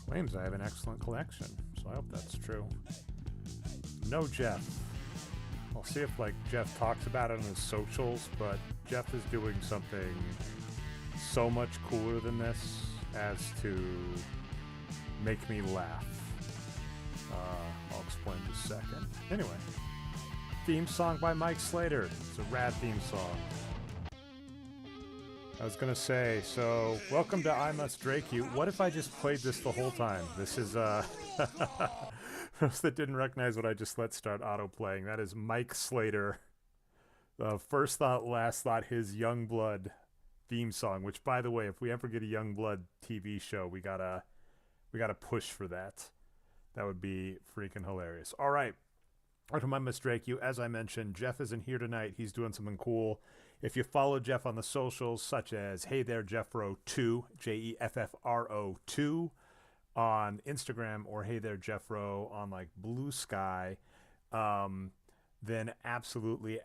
Claims I have an excellent collection, so I hope that's true. No Jeff. I'll see if Jeff talks about it on his socials, but Jeff is doing something so much cooler than this as to make me laugh. I'll explain in just a second. Anyway, theme song by Mike Slater. It's a rad theme song. I was gonna say, so welcome to I Must Drake You. What if I just played this the whole time? This is for those that didn't recognize what I just let start auto playing. That is Mike Slater. First thought, last thought, his Youngblood theme song. Which, by the way, if we ever get a Youngblood TV show, we gotta push for that. That would be freaking hilarious. All right. Welcome to I Must Drake You. As I mentioned, Jeff isn't here tonight. He's doing something cool. If you follow Jeff on the socials, such as Hey There Jeffro2, Jeffro2 on Instagram, or Hey There Jeffro on Blue Sky, then absolutely,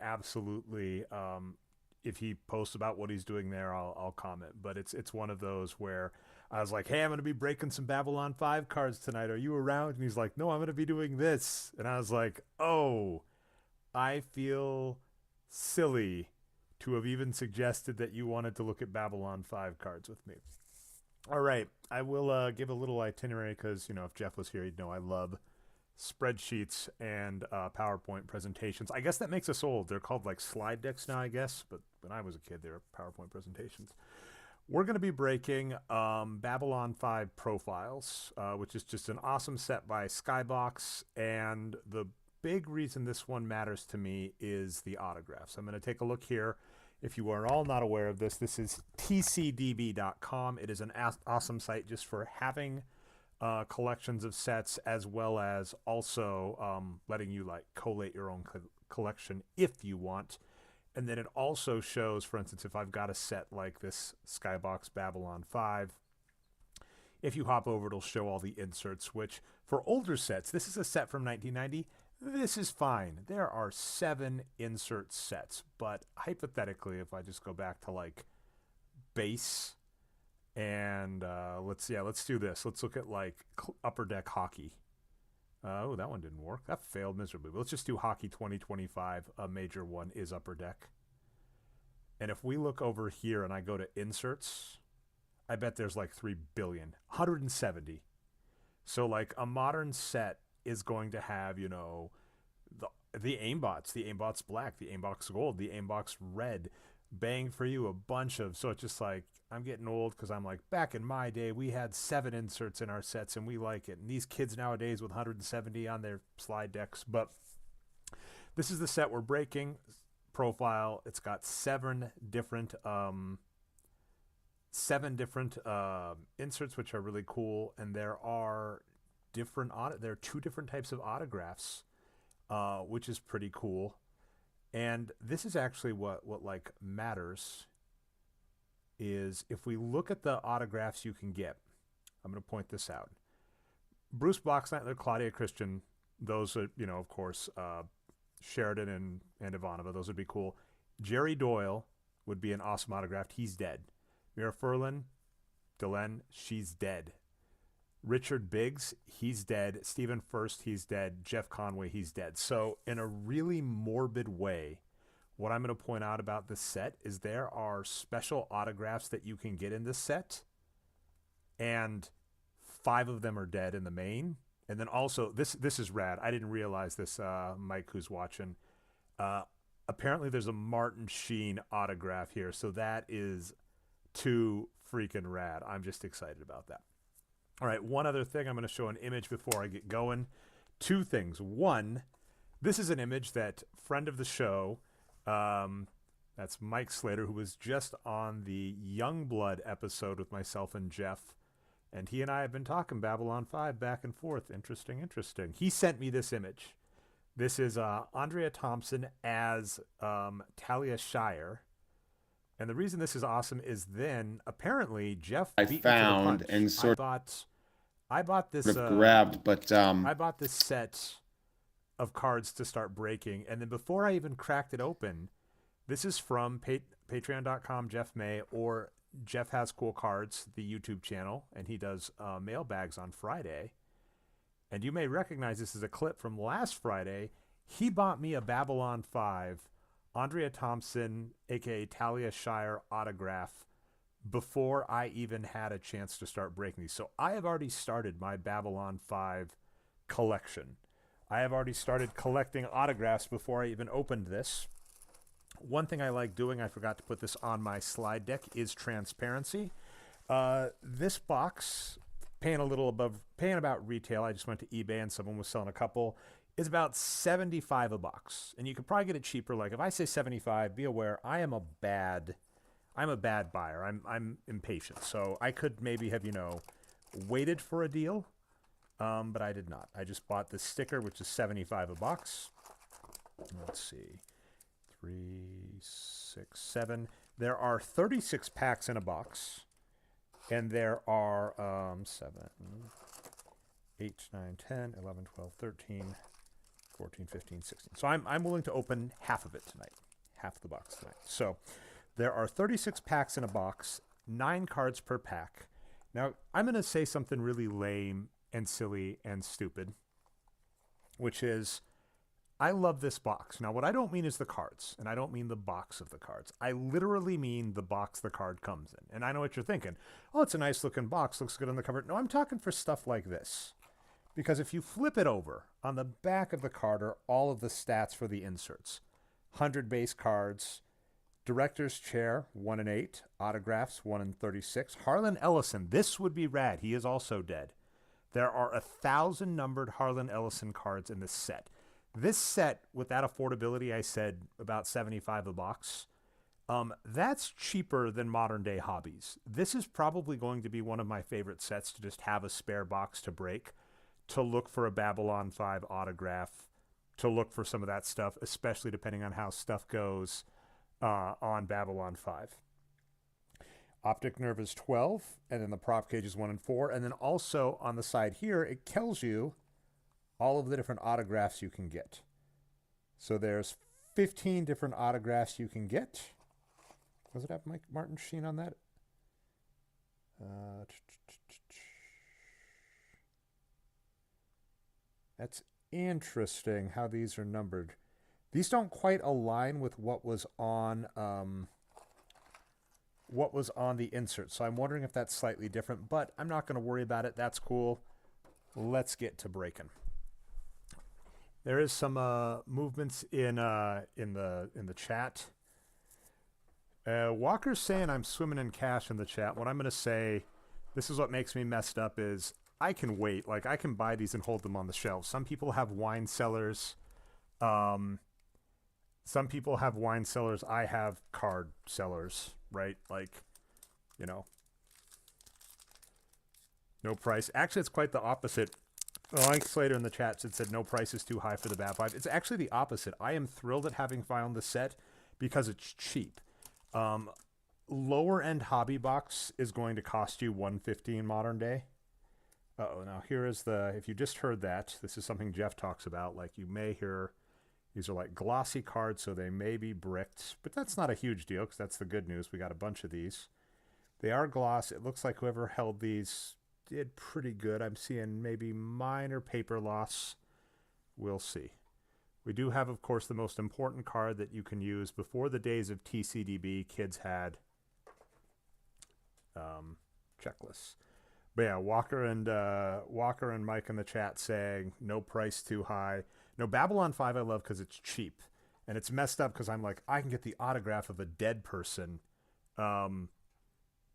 if he posts about what he's doing there, I'll comment. But it's one of those where I was like, hey, I'm going to be breaking some Babylon 5 cards tonight. Are you around? And he's like, no, I'm going to be doing this. And I was like, oh, I feel silly to have even suggested that you wanted to look at Babylon 5 cards with me. All right. I will give a little itinerary because, if Jeff was here, he'd know I love spreadsheets and PowerPoint presentations. I guess that makes us old. They're called slide decks now, I guess. But when I was a kid, they were PowerPoint presentations. We're going to be breaking Babylon 5 Profiles, which is just an awesome set by Skybox. And the big reason this one matters to me is the autographs. I'm going to take a look here. If you are all not aware of this, this is tcdb.com. It is an awesome site just for having collections of sets, as well as also letting you collate your own collection if you want. And then it also shows, for instance, if I've got a set like this Skybox Babylon 5, if you hop over, it'll show all the inserts, which for older sets, this is a set from 1990. This is fine. There are 7 insert sets, but hypothetically, if I just go back to base and let's do this. Let's look at Upper Deck Hockey. Oh, that one didn't work. That failed miserably. But let's just do Hockey 2025. A major one is Upper Deck. And if we look over here and I go to inserts, I bet there's 3 billion. 170. So a modern set is going to have, the aimbots, the aimbots black, the aimbox gold, the aimbox red, bang for you, a bunch of, so it's just I'm getting old because I'm back in my day, we had 7 inserts in our sets and we like it. And these kids nowadays with 170 on their slide decks. But this is the set we're breaking. Profile. It's got 7 different inserts, which are really cool. And there are there are 2 different types of autographs, which is pretty cool. And this is actually what matters is if we look at the autographs you can get. I'm going to point this out. Bruce Boxleitner, Claudia Christian, those are, of course, Sheridan and Ivanova. Those would be cool. Jerry Doyle would be an awesome autograph. He's dead. Mira Furlan, Delenn, she's dead. Richard Biggs, he's dead. Stephen First, he's dead. Jeff Conway, he's dead. So in a really morbid way, what I'm going to point out about this set is there are special autographs that you can get in this set, and 5 of them are dead in the main. And then also, this is rad. I didn't realize this, Mike, who's watching. Apparently there's a Martin Sheen autograph here, so that is too freaking rad. I'm just excited about that. All right, one other thing. I'm going to show an image before I get going. 2 things. One, this is an image that friend of the show, that's Mike Slater, who was just on the Youngblood episode with myself and Jeff. And he and I have been talking Babylon 5 back and forth. Interesting. He sent me this image. This is Andrea Thompson as Talia Shire. And the reason this is awesome is then apparently Jeff I beat found me to the punch. and sort I bought this of grabbed, but I bought this set of cards to start breaking, and then before I even cracked it open, this is from patreon.com Jeff May or Jeff Has Cool Cards, the YouTube channel, and he does mailbags on Friday. And you may recognize this as a clip from last Friday. He bought me a Babylon 5 Andrea Thompson, aka Talia Shire autograph before I even had a chance to start breaking these. So I have already started my Babylon 5 collection. I have already started collecting autographs before I even opened this. One thing I like doing, I forgot to put this on my slide deck, is transparency. This box, paying about retail, I just went to eBay and someone was selling a couple, is about $75 a box. And you could probably get it cheaper. Like if I say 75, be aware, I'm a bad buyer. I'm impatient. So I could maybe have, waited for a deal. But I did not. I just bought this sticker, which is $75 a box. Let's see. 3, 6, 7. There are 36 packs in a box. And there are 7, 8, 9, 10, 11, 12, 13, 14, 15, 16. So I'm willing to open half of it tonight. Half the box tonight. So there are 36 packs in a box, 9 cards per pack. Now, I'm going to say something really lame and silly and stupid, which is, I love this box. Now, what I don't mean is the cards, and I don't mean the box of the cards. I literally mean the box the card comes in. And I know what you're thinking. Oh, it's a nice looking box. Looks good on the cover. No, I'm talking for stuff like this. Because if you flip it over, on the back of the card are all of the stats for the inserts. 100 base cards, Director's Chair, 1 in 8, autographs, 1 in 36. Harlan Ellison, this would be rad. He is also dead. There are 1,000 numbered Harlan Ellison cards in this set. This set, with that affordability, I said about $75 a box. That's cheaper than modern day hobbies. This is probably going to be one of my favorite sets to just have a spare box to break, to look for a Babylon 5 autograph, to look for some of that stuff, especially depending on how stuff goes on Babylon 5. Optic nerve is 12, and then the prop cage is 1 and 4. And then also on the side here, it tells you all of the different autographs you can get. So there's 15 different autographs you can get. Does it have Mike Martin Sheen on that? That's interesting how these are numbered. These don't quite align with what was on the insert. So I'm wondering if that's slightly different, but I'm not going to worry about it. That's cool. Let's get to breaking. There is some movements in the chat. Walker's saying I'm swimming in cash in the chat. What I'm going to say, this is what makes me messed up, is I can wait. Like, I can buy these and hold them on the shelf. Some people have wine cellars. Some people have wine cellars. I have card cellars, right? Like, no price. Actually, it's quite the opposite. Mike Slater in the chat said no price is too high for the Bab 5. It's actually the opposite. I am thrilled at having found the set because it's cheap. Lower end hobby box is going to cost you $150 modern day. Now here is if you just heard that, this is something Jeff talks about. Like, you may hear, these are like glossy cards, so they may be bricked, but that's not a huge deal because that's the good news. We got a bunch of these. They are gloss. It looks like whoever held these did pretty good. I'm seeing maybe minor paper loss. We'll see. We do have, of course, the most important card that you can use. Before the days of TCDB, kids had checklists. But yeah, Walker and Mike in the chat saying no price too high. No, Babylon 5 I love because it's cheap. And it's messed up because I'm like, I can get the autograph of a dead person.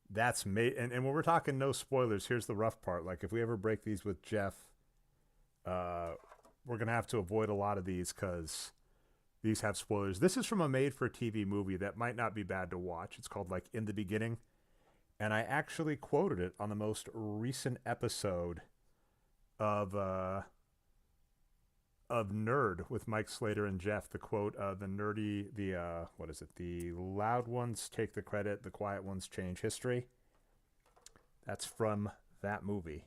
That's and when we're talking no spoilers, here's the rough part. Like, if we ever break these with Jeff, we're going to have to avoid a lot of these because these have spoilers. This is from a made-for-TV movie that might not be bad to watch. It's called, like, In the Beginning. And I actually quoted it on the most recent episode of Nerd with Mike Slater and Jeff. The quote, what is it? The loud ones take the credit, the quiet ones change history. That's from that movie.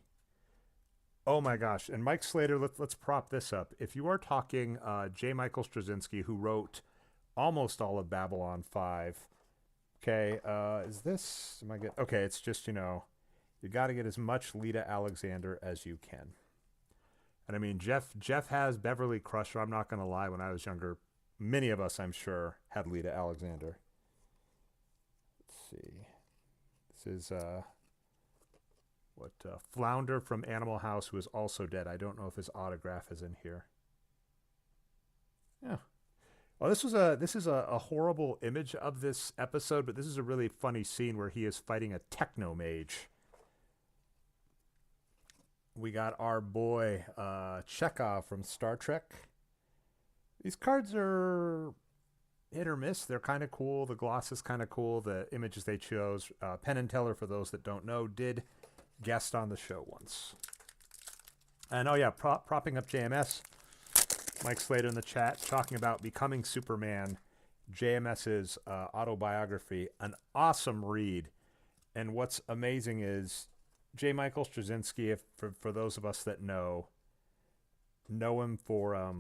Oh my gosh. And Mike Slater, let's prop this up. If you are talking J. Michael Straczynski, who wrote almost all of Babylon 5, Okay, is this? Am I get? Okay, it's just you got to get as much Lita Alexander as you can. And I mean, Jeff has Beverly Crusher. I'm not gonna lie. When I was younger, many of us, I'm sure, had Lita Alexander. Let's see. This is what Flounder from Animal House, who is also dead. I don't know if his autograph is in here. Yeah. Well, this is a horrible image of this episode, but this is a really funny scene where he is fighting a techno mage. We got our boy Chekhov from Star Trek. These cards are hit or miss. They're kind of cool. The gloss is kind of cool. The images they chose. Penn and Teller, for those that don't know, did guest on the show once. And oh yeah, propping up JMS. Mike Slater in the chat talking about Becoming Superman, JMS's autobiography. An awesome read. And what's amazing is J. Michael Straczynski, for those of us that know him for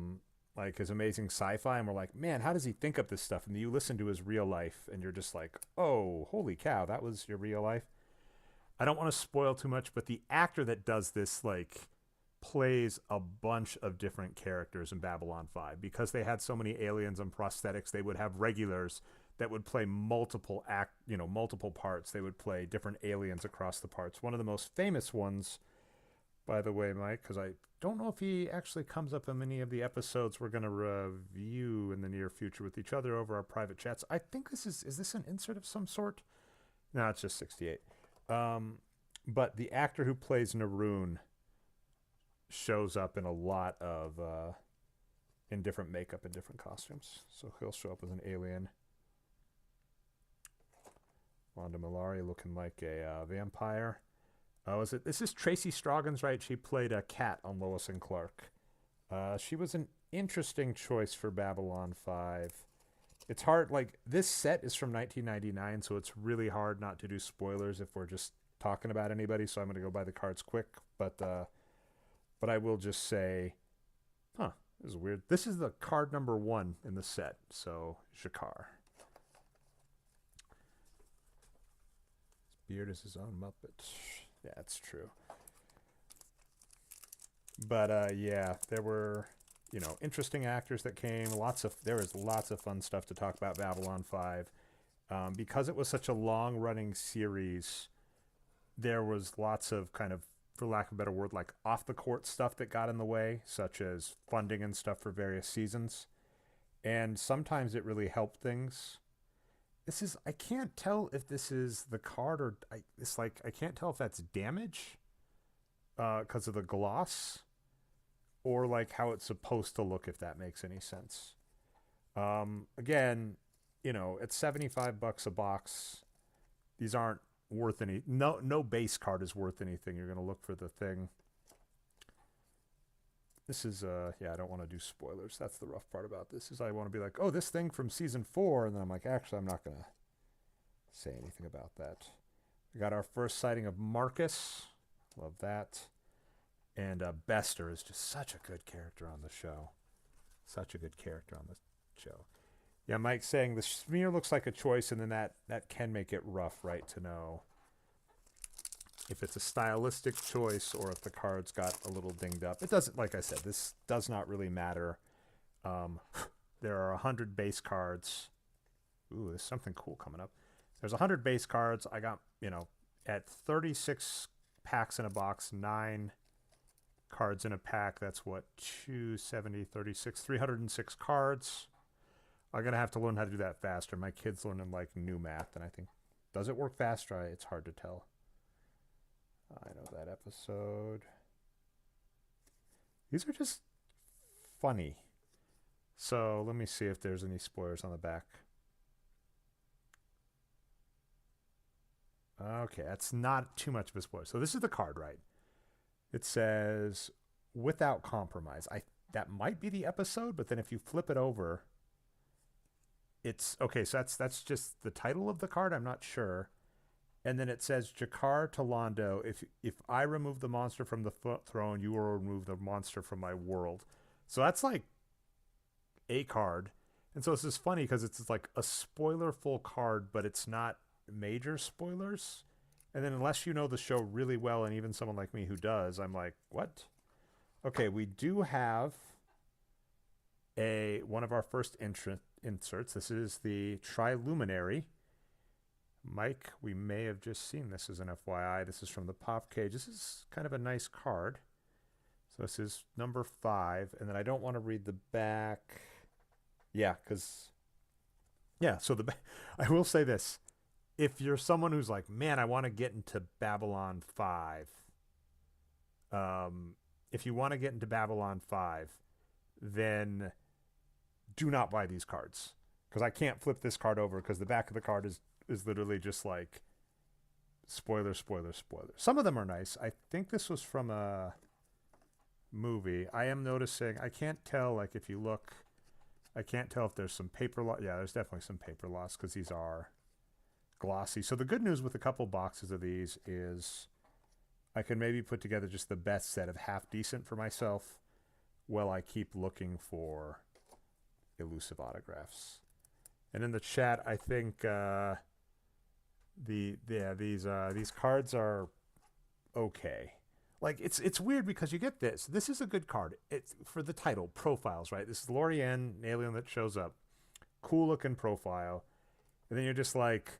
like his amazing sci-fi, and we're like, man, how does he think up this stuff? And you listen to his real life, and you're just like, oh, holy cow, that was your real life. I don't want to spoil too much, but the actor that does this plays a bunch of different characters in Babylon 5 because they had so many aliens and prosthetics. They would have regulars that would play multiple parts. They would play different aliens across the parts. One of the most famous ones, by the way, Mike, because I don't know if he actually comes up in many of the episodes we're going to review in the near future with each other over our private chats. I think is this an insert of some sort? No, it's just 68. But the actor who plays Naroon shows up in a lot of in different makeup and different costumes. So he'll show up as an alien. Wanda Malari looking like a vampire. Oh, this is Tracy Strogan's, right? She played a cat on Lois and Clark. She was an interesting choice for Babylon 5. It's hard, this set is from 1999, so it's really hard not to do spoilers if we're just talking about anybody, so I'm going to go by the cards quick, but I will just say, this is weird. This is the card number 1 in the set, so Jakar. His beard is his own Muppet. Yeah, it's true. But yeah, there were interesting actors that came. There was lots of fun stuff to talk about Babylon 5. Because it was such a long running series, there was lots of kind of, for lack of a better word, like off the court stuff that got in the way, such as funding and stuff for various seasons. And sometimes it really helped things. I can't tell if this is the card or I can't tell if that's damage because of the gloss or how it's supposed to look, if that makes any sense. Again, it's $75 a box. These aren't worth any. No base card is worth anything. You're going to look for the thing. This is I don't want to do spoilers. That's the rough part about this, is I want to be like, oh, this thing from season 4, and then I'm like, actually, I'm not going to say anything about that. We got our first sighting of Marcus. Love that. And Bester is just such a good character on the show. Such a good character on the show. Yeah, Mike's saying the smear looks like a choice, and then that can make it rough, right, to know if it's a stylistic choice or if the cards got a little dinged up. It doesn't, like I said, this does not really matter. There are 100 base cards. Ooh, there's something cool coming up. There's 100 base cards. I got, at 36 packs in a box, 9 cards in a pack. That's what, 270, 36, 306 cards. I'm going to have to learn how to do that faster. My kid's learning new math, and I think, does it work faster? It's hard to tell. I know that episode. These are just funny. So let me see if there's any spoilers on the back. Okay, that's not too much of a spoiler. So this is the card, right? It says, without compromise. That might be the episode, but then if you flip it over, it's okay. So that's just the title of the card. I'm not sure. And then it says, Jakar to Londo, if I remove the monster from the throne, you will remove the monster from my world. So that's a card. And so it's just funny because it's like a spoiler full card, but it's not major spoilers. And then unless you know the show really well, and even someone like me who does, I'm like, what? Okay, we do have a one of our first inserts. This is the Triluminary. Mike, we may have just seen this as an FYI. This is from the Pop Cage. This is kind of a nice card. So this is number 5, and then I don't want to read the back. Yeah, because so I will say this: if you're someone who's like, man, I want to get into Babylon 5, if you want to get into Babylon 5, then do not buy these cards, because I can't flip this card over because the back of the card is literally just like spoiler, spoiler, spoiler. Some of them are nice. I think this was from a movie. I am noticing, I can't tell, like if you look, I can't tell if there's some paper loss. Yeah, there's definitely some paper loss because these are glossy. So the good news with a couple boxes of these is I can maybe put together just the best set of half decent for myself while I keep looking for elusive autographs. And in the chat, I think these cards are okay. Like it's weird because you get this. This is a good card. It's for the title, Profiles, right? This is Lorianne, an alien that shows up. Cool looking profile. And then you're just like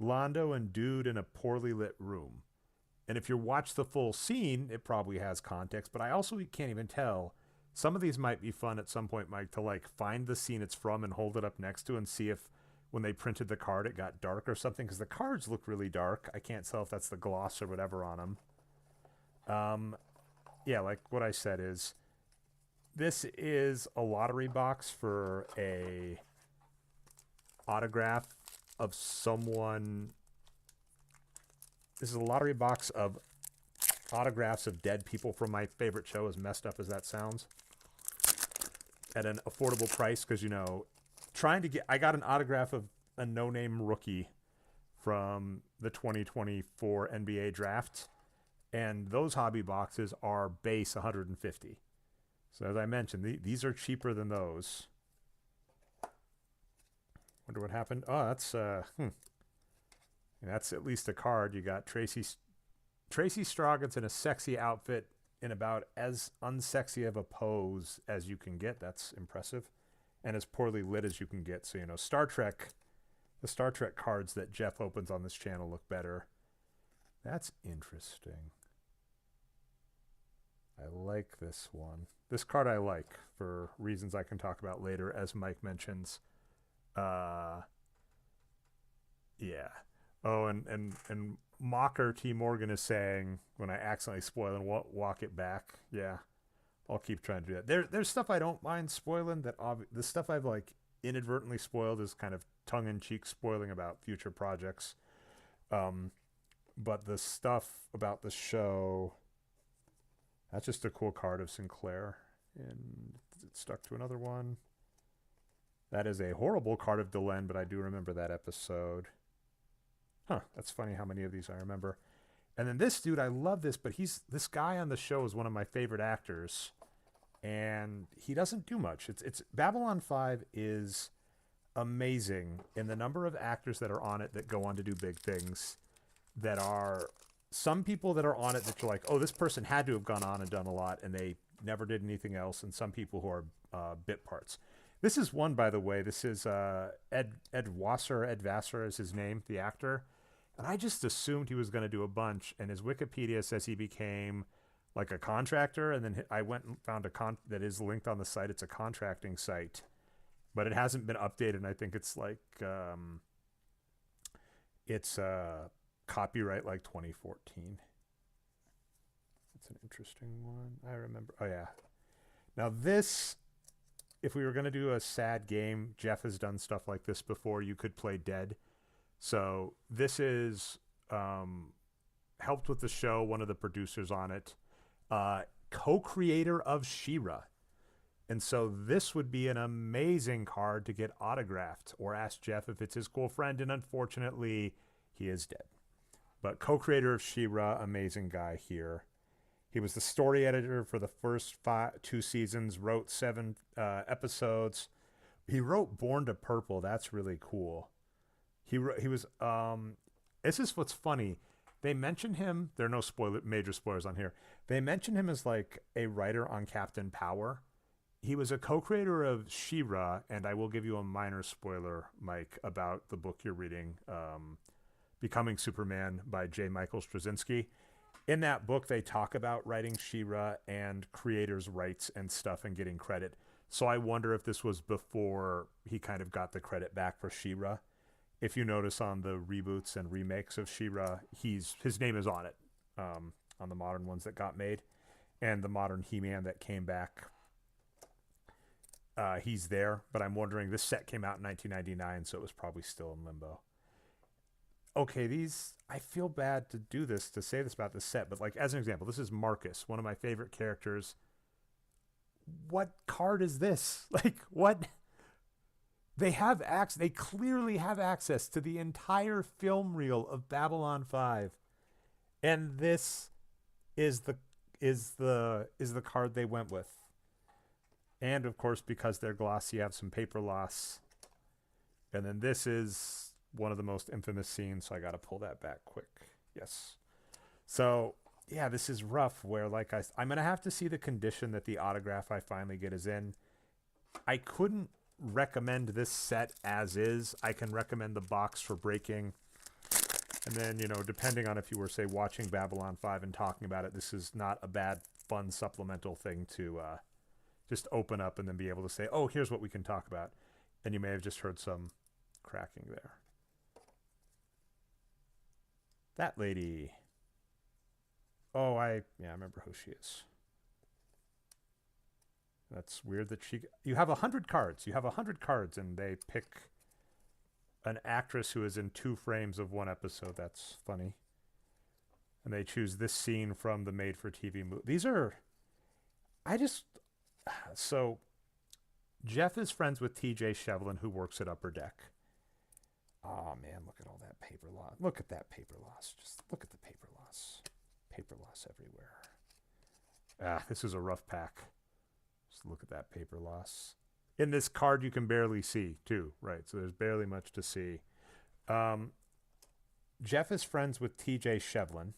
Londo and dude in a poorly lit room. And if you watch the full scene, it probably has context, but I also can't even tell. Some of these might be fun at some point, Mike, to like find the scene it's from and hold it up next to and see if when they printed the card it got dark or something, because the cards look really dark. I can't tell if that's the gloss or whatever on them. Yeah, like what I said is, this is a lottery box for a autograph of someone. This is a lottery box of autographs of dead people from my favorite show, as messed up as that sounds, at an affordable price. Because, you know, I got an autograph of a no-name rookie from the 2024 NBA draft, and those hobby boxes are base $150. So as I mentioned, these are cheaper than those. Wonder what happened. Oh, that's at least a card. You got Tracy Stroggins in a sexy outfit in about as unsexy of a pose as you can get. That's impressive. And as poorly lit as you can get. So, you know, the Star Trek cards that Jeff opens on this channel look better. That's interesting. I like this one. This card I like for reasons I can talk about later, as Mike mentions. Yeah. Oh, and Mocker T. Morgan is saying, when I accidentally spoil and walk it back. Yeah, I'll keep trying to do that. There's stuff I don't mind spoiling. The stuff I've like inadvertently spoiled is kind of tongue-in-cheek spoiling about future projects. But the stuff about the show, that's just a cool card of Sinclair. And it's stuck to another one. That is a horrible card of Delenn, but I do remember that episode. Huh, that's funny how many of these I remember. And then this dude, I love this, but this guy on the show is one of my favorite actors, and he doesn't do much. It's Babylon 5 is amazing in the number of actors that are on it that go on to do big things, that are some people that are on it that you're like, oh, this person had to have gone on and done a lot, and they never did anything else, and some people who are bit parts. This is one, by the way. This is Ed Vassar is his name, the actor. And I just assumed he was going to do a bunch. And his Wikipedia says he became like a contractor. And then I went and found that is linked on the site. It's a contracting site, but it hasn't been updated. And I think it's like, it's copyright like 2014. That's an interesting one. I remember. Oh, yeah. Now this, if we were going to do a sad game, Jeff has done stuff like this before. You could play Dead. So this is helped with the show, one of the producers on it, co-creator of She-Ra. And so this would be an amazing card to get autographed or ask Jeff if it's his cool friend. And unfortunately, he is dead. But co-creator of She-Ra, amazing guy here. He was the story editor for the first 2 seasons, wrote 7 episodes. He wrote Born to Purple. That's really cool. He was this is what's funny. They mention him. There are no major spoilers on here. They mention him as like a writer on Captain Power. He was a co-creator of She-Ra, and I will give you a minor spoiler, Mike, about the book you're reading, Becoming Superman by J. Michael Straczynski. In that book, they talk about writing She-Ra and creators' rights and stuff and getting credit. So I wonder if this was before he kind of got the credit back for She-Ra. If you notice on the reboots and remakes of She-Ra, his name is on it, on the modern ones that got made, and the modern He-Man that came back. He's there, but I'm wondering, this set came out in 1999, so it was probably still in limbo. Okay, I feel bad to do this, to say this about the set, but like as an example, this is Marcus, one of my favorite characters. What card is this? Like, what? They clearly have access to the entire film reel of Babylon 5. And this is the card they went with. And of course, because they're glossy, you have some paper loss. And then this is one of the most infamous scenes, so I got to pull that back quick. Yes. So, yeah, this is rough, where like I'm going to have to see the condition that the autograph I finally get is in. I couldn't recommend this set as is. I can recommend the box for breaking. And then, depending on if you were, say, watching Babylon 5 and talking about it, this is not a bad, fun supplemental thing to just open up and then be able to say, oh, here's what we can talk about. And you may have just heard some cracking there. That lady. Oh, I remember who she is. That's weird that you have 100 cards. You have 100 cards, and they pick an actress who is in 2 frames of one episode. That's funny. And they choose this scene from the made-for-TV movie. These are... So, Jeff is friends with TJ Shevlin, who works at Upper Deck. Oh, man, look at all that paper loss. Look at that paper loss. Just look at the paper loss. Paper loss everywhere. This is a rough pack. Just look at that paper loss. In this card, you can barely see, too. Right, so there's barely much to see. Jeff is friends with TJ Shevlin,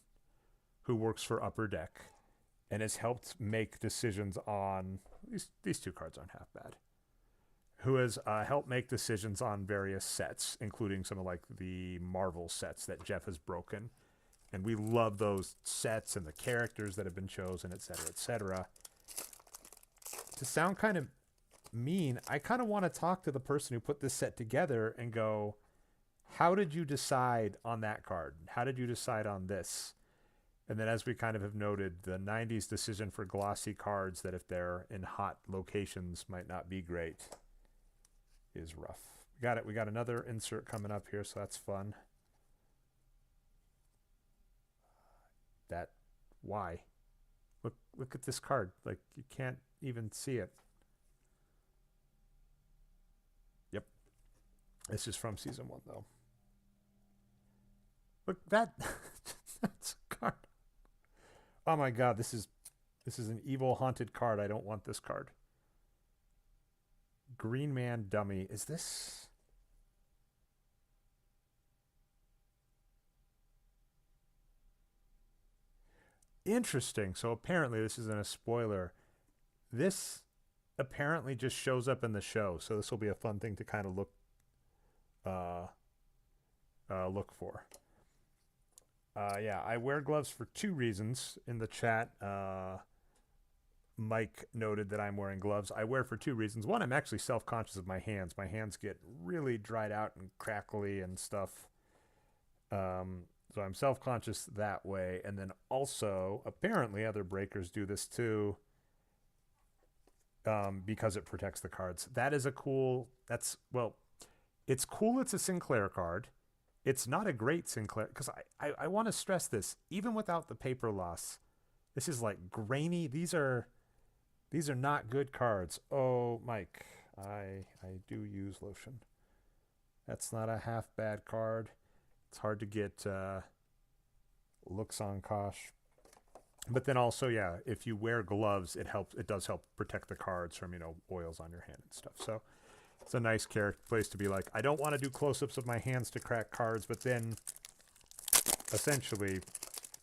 who works for Upper Deck, and has helped make decisions on... These 2 cards aren't half bad. Who has helped make decisions on various sets, including some of like the Marvel sets that Jeff has broken. And we love those sets and the characters that have been chosen, et cetera, et cetera. To sound kind of mean, I kind of want to talk to the person who put this set together and go, how did you decide on that card? How did you decide on this? And then, as we kind of have noted, the 90s decision for glossy cards that if they're in hot locations might not be great is rough. We got another insert coming up here, so that's fun. Why? Look at this card. Like, you can't even see it. Yep. This is from season 1, though. Look, that's a card. Oh my god, this is an evil haunted card. I don't want this card. Green Man dummy. Is this... Interesting. So apparently this isn't a spoiler. This apparently just shows up in the show. So this will be a fun thing to kind of look for. Yeah, I wear gloves for 2 reasons. In the chat, Mike noted that I'm wearing gloves. I wear for 2 reasons. One, I'm actually self-conscious of my hands. My hands get really dried out and crackly and stuff. So I'm self-conscious that way. And then also, apparently other breakers do this too, because it protects the cards. That is it's cool it's a Sinclair card. It's not a great Sinclair, because I want to stress this, even without the paper loss, this is like grainy. These are not good cards. Oh, Mike, I do use lotion. That's not a half bad card. It's hard to get looks on Kosh. But then also, yeah, if you wear gloves, it does help protect the cards from, oils on your hand and stuff. So It's a nice place to be like, I don't want to do close-ups of my hands to crack cards, but then essentially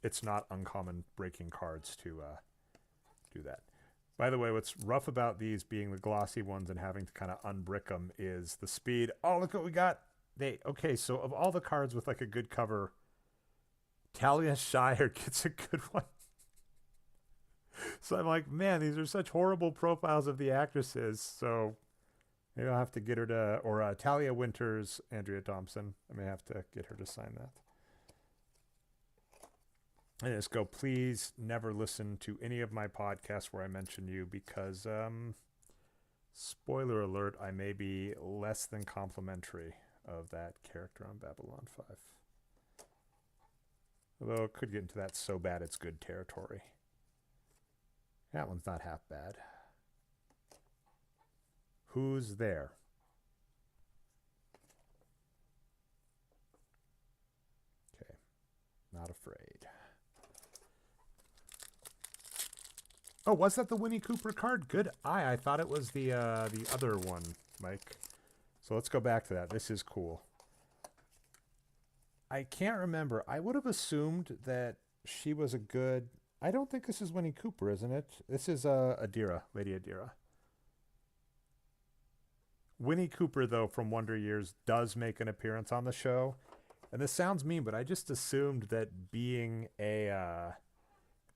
it's not uncommon breaking cards to do that. By the way, what's rough about these being the glossy ones and having to kind of unbrick them is the speed. Oh, look what we got. Okay, so of all the cards with like a good cover, Talia Shire gets a good one. So I'm like, man, these are such horrible profiles of the actresses. So maybe I'll have to get her to, or Talia Winters, Andrea Thompson. I may have to get her to sign that. And just go, please never listen to any of my podcasts where I mention you because, spoiler alert, I may be less than complimentary of that character on Babylon 5. Although it could get into that so bad it's good territory. That one's not half bad. Who's there? Okay. Not afraid. Oh, was that the Winnie Cooper card? Good eye. I thought it was the other one, Mike. So let's go back to that. This is cool. I can't remember. I would have assumed that she was a good... I don't think this is Winnie Cooper, isn't it? This is Adira, Lady Adira. Winnie Cooper, though, from Wonder Years, does make an appearance on the show. And this sounds mean, but I just assumed that being a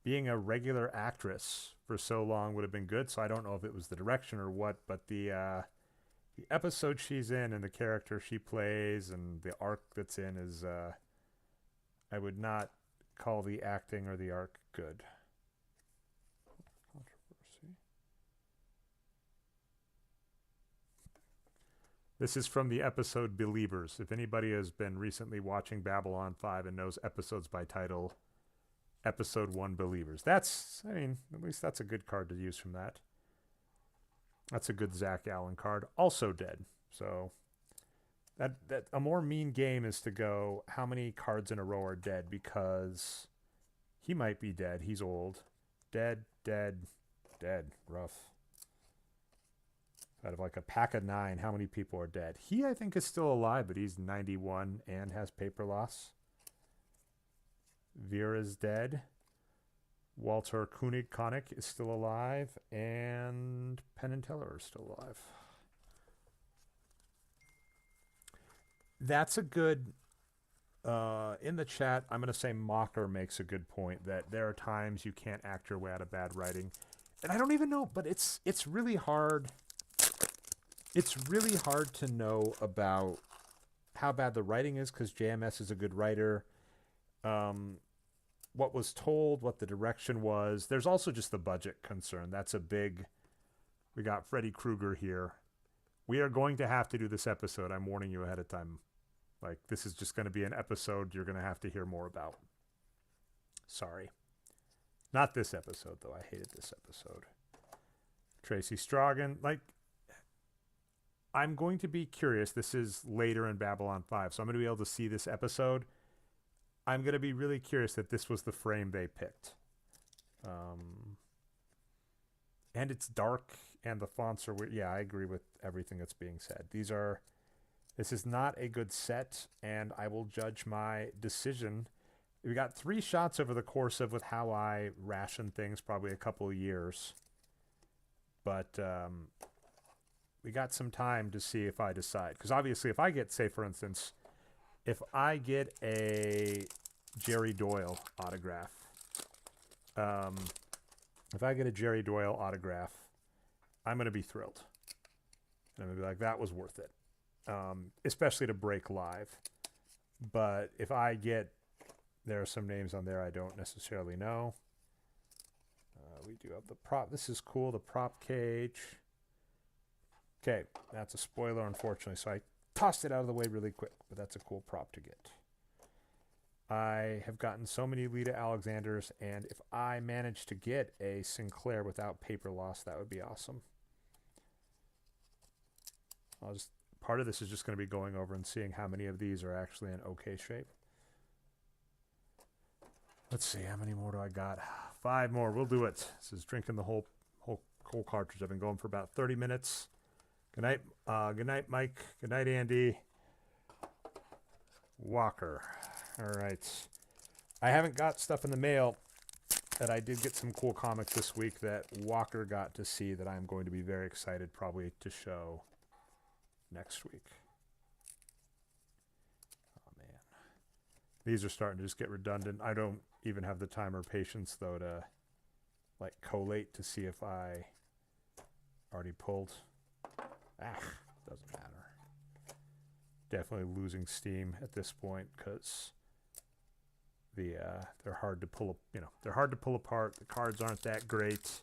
regular actress for so long would have been good. So I don't know if it was the direction or what, but the episode she's in and the character she plays and the arc that's in is, I would not call the acting or the arc good. Controversy. This is from the episode Believers. If anybody has been recently watching Babylon 5 and knows episodes by title, Episode 1 Believers. That's, I mean, at least that's a good card to use from that. That's a good Zach Allen card. Also dead. So that a more mean game is to go, how many cards in a row are dead? Because he might be dead. He's old. Dead, dead, dead. Rough. Out of like a pack of 9, how many people are dead? He, I think, is still alive, but he's 91 and has paper loss. Vera's dead. Walter Koenig is still alive. And Penn and Teller are still alive. That's a good... in the chat, I'm going to say Mocker makes a good point that there are times you can't act your way out of bad writing. And I don't even know, but it's really hard. It's really hard to know about how bad the writing is because JMS is a good writer. What was told, what the direction was. There's also just the budget concern. That's a big... We got Freddy Krueger here. We are going to have to do this episode. I'm warning you ahead of time. Like, this is just going to be an episode you're going to have to hear more about. Sorry. Not this episode, though. I hated this episode. Tracy Strogan. Like, I'm going to be curious. This is later in Babylon 5, so I'm going to be able to see this episode. I'm going to be really curious that this was the frame they picked. And it's dark, and the fonts are weird. Yeah, I agree with everything that's being said. This is not a good set, and I will judge my decision. We got 3 shots over the course of with how I ration things, probably a couple of years. But we got some time to see if I decide. Because obviously if I get, say for instance, if I get a Jerry Doyle autograph, I'm going to be thrilled. And I'm going to be like, that was worth it. Especially to break live. But if I get, there are some names on there I don't necessarily know. We do have the prop. This is cool, the prop cage. Okay, that's a spoiler, unfortunately, so I tossed it out of the way really quick, but that's a cool prop to get. I have gotten so many Lita Alexanders, and if I manage to get a Sinclair without paper loss, that would be awesome. Part of this is just going to be going over and seeing how many of these are actually in okay shape. Let's see, how many more do I got? 5 more. We'll do it. This is drinking the whole cartridge. I've been going for about 30 minutes. Good night, Mike. Good night, Andy. Walker. All right. I haven't got stuff in the mail, but I did get some cool comics this week that Walker got to see that I'm going to be very excited probably to show next week. Oh, man. These are starting to just get redundant. I don't even have the time or patience, though, to like collate to see if I already pulled. Doesn't matter. Definitely losing steam at this point because they're hard to pull. They're hard to pull apart. The cards aren't that great.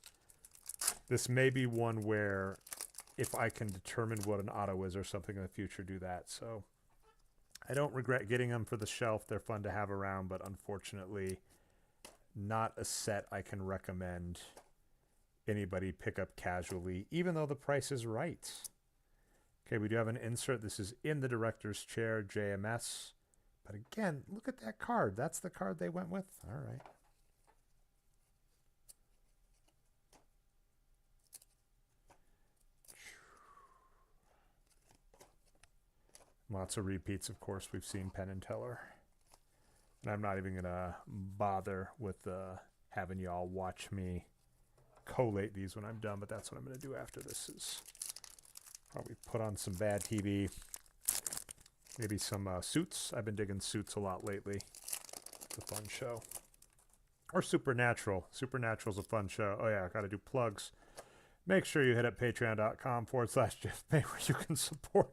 This may be one where, if I can determine what an auto is or something in the future, do that. So I don't regret getting them for the shelf. They're fun to have around, but unfortunately, not a set I can recommend anybody pick up casually, even though the price is right. Okay, we do have an insert. This is in the director's chair, JMS. But again, look at that card. That's the card they went with. All right. Lots of repeats, of course. We've seen Penn and Teller. And I'm not even going to bother with having y'all watch me collate these when I'm done, but that's what I'm going to do after this is probably put on some bad TV. Maybe some Suits. I've been digging Suits a lot lately. It's a fun show. Or Supernatural. Supernatural's a fun show. Oh, yeah, I got to do plugs. Make sure you hit up patreon.com/Jeff May where you can support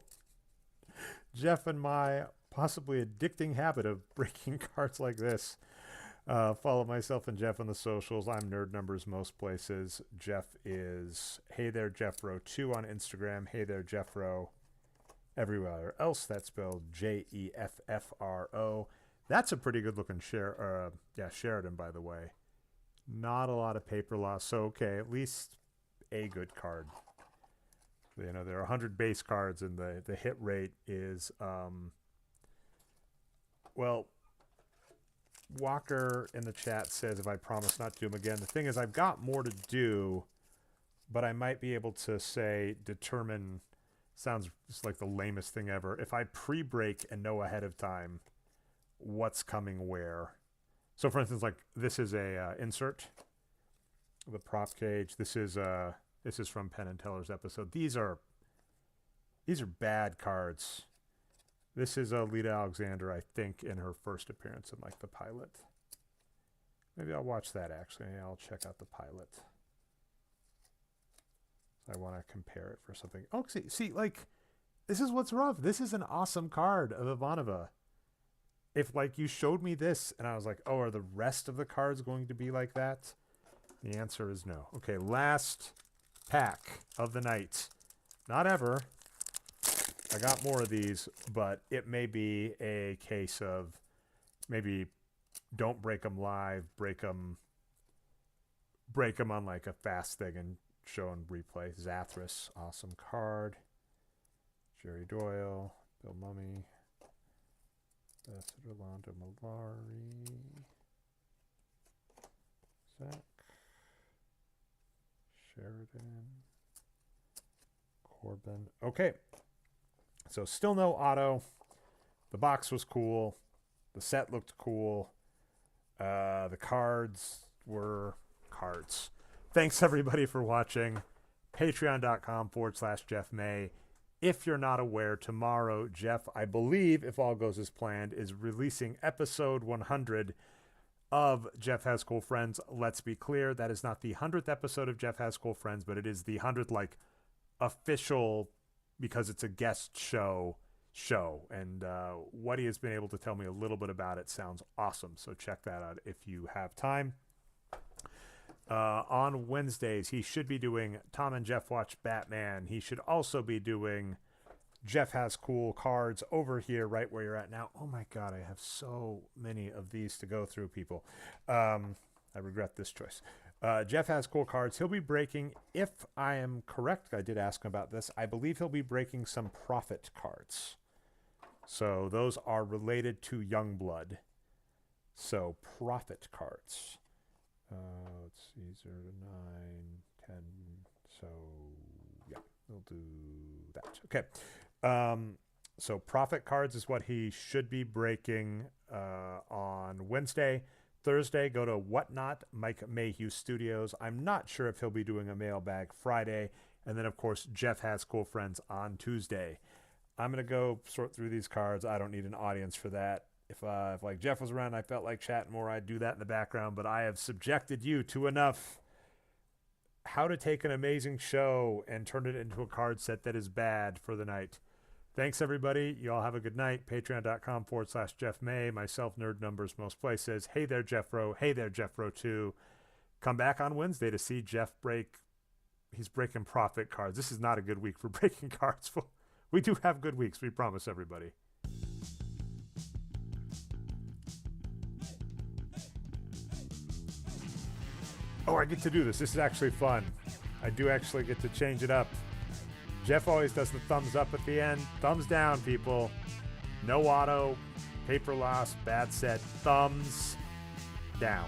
Jeff and my possibly addicting habit of breaking cards like this. Follow myself and Jeff on the socials. I'm Nerd Numbers most places. Jeff is Hey There Jeffro 2 on Instagram. Hey There Jeffro everywhere else. That's spelled Jeffro. That's a pretty good looking Sheridan, by the way. Not a lot of paper loss. So, okay, at least a good card. There are 100 base cards, and the hit rate is, Walker in the chat says, if I promise not to do them again. The thing is, I've got more to do, but I might be able to determine, sounds just like the lamest thing ever. If I pre-break and know ahead of time what's coming where. So for instance, like this is a insert, the prop cage. This is from Penn and Teller's episode. These are bad cards. This is Lita Alexander, I think, in her first appearance in like the pilot. Maybe I'll watch that actually. I'll check out the pilot. I want to compare it for something. Oh, see, like this is what's rough. This is an awesome card of Ivanova. If like you showed me this and I was like, oh, are the rest of the cards going to be like that? The answer is no. Okay, last pack of the night. Not ever. I got more of these, but it may be a case of maybe don't break them live, break them on like a fast thing and show and replay. Zathras, awesome card. Jerry Doyle, Bill Mummy, Rolando Malari, Zach, Sheridan, Corbin. Okay. So still no auto. The box was cool. The set looked cool. The cards were cards. Thanks everybody for watching. Patreon.com/Jeff May. If you're not aware, tomorrow, Jeff, I believe, if all goes as planned, is releasing episode 100 of Jeff Has Cool Friends. Let's be clear, that is not the 100th episode of Jeff Has Cool Friends, but it is the 100th, like, official, because it's a guest show. And what he has been able to tell me a little bit about it sounds awesome. So check that out if you have time. On Wednesdays, he should be doing Tom and Jeff Watch Batman. He should also be doing Jeff Has Cool Cards over here, right where you're at now. Oh my God, I have so many of these to go through, people. I regret this choice. Jeff Has Cool Cards. He'll be breaking, if I am correct, I did ask him about this, I believe he'll be breaking some Prophet cards. So those are related to Youngblood. So Prophet cards. Let's see, 0 to 9, 10. So, yeah. We'll do that. Okay. So profit cards is what he should be breaking on Wednesday. Thursday, go to Whatnot, Mike Mayhew Studios. I'm not sure if he'll be doing a mailbag Friday. And then, of course, Jeff Has Cool Friends on Tuesday. I'm going to go sort through these cards. I don't need an audience for that. If like Jeff was around, I felt like chatting more, I'd do that in the background. But I have subjected you to enough how to take an amazing show and turn it into a card set that is bad for the night. Thanks, everybody. You all have a good night. Patreon.com/Jeff May. Myself, Nerd Numbers, most places. Hey there, Jeffro. Hey there, Jeffro 2. Come back on Wednesday to see Jeff break. He's breaking profit cards. This is not a good week for breaking cards. We do have good weeks. We promise everybody. Oh, I get to do this. This is actually fun. I do actually get to change it up. Jeff always does the thumbs up at the end. Thumbs down, people. No auto, paper loss, bad set. Thumbs down.